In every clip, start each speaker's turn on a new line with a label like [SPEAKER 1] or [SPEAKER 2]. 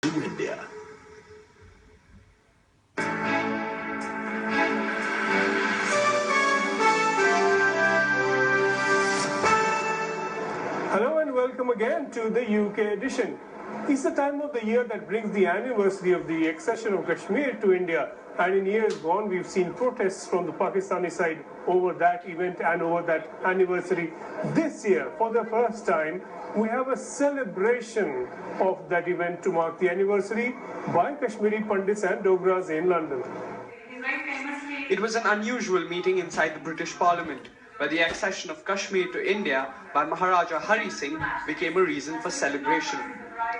[SPEAKER 1] to India.
[SPEAKER 2] Hello and welcome again to the UK edition. It's the time of the year that brings the anniversary of the accession of Kashmir to India, and in years gone we've seen protests from the Pakistani side over that event and over that anniversary. This year, for the first time, we have a celebration of that event to mark the anniversary by Kashmiri Pandits and Dogras in London.
[SPEAKER 3] It was an unusual meeting inside the British Parliament, where the accession of Kashmir to India by Maharaja Hari Singh became a reason for celebration.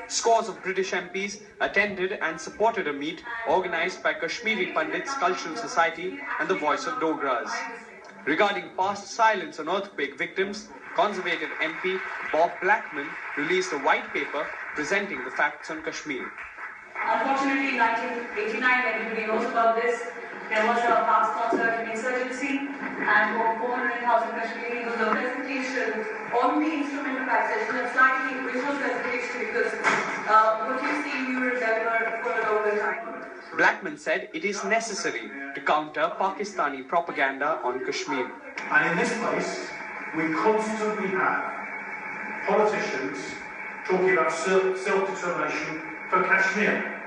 [SPEAKER 3] Scores of British MPs attended and supported a meet organised by Kashmiri Pandits Cultural Society and the Voice of Dogras. Regarding past silence on earthquake victims, Conservative MP Bob Blackman released a white paper presenting the facts on Kashmir.
[SPEAKER 4] Unfortunately, in 1989, everybody knows about this. There was a mass concert insurgency, and over 400,000 Kashmiris. It was a presentation on the instrumentalization, a slightly visual presentation, because what you see, you remember for a longer time.
[SPEAKER 3] Blackman said it is necessary to counter Pakistani propaganda on Kashmir.
[SPEAKER 5] And in this place, we constantly have politicians talking about self-determination for Kashmir.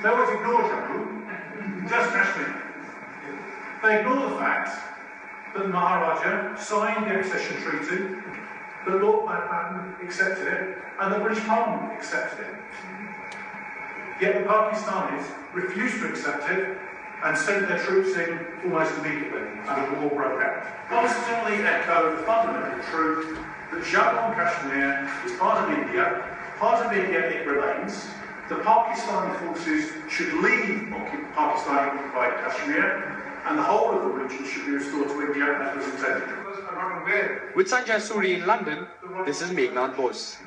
[SPEAKER 5] They always ignore Jammu, just Kashmir. They ignore the fact that the Maharaja signed the accession treaty, that Lord Mountbatten accepted it, and the British Parliament accepted it. Yet the Pakistanis refused to accept it and sent their troops in almost immediately, and the war broke out. Constantly echo the fundamental truth that Jammu and Kashmir is part of India it remains. The Pakistani forces should leave Pakistani-occupied Kashmir, and the whole of the region should be restored to India as was intended.
[SPEAKER 3] With Sanjay Suri in London, this is Meghnad Bose.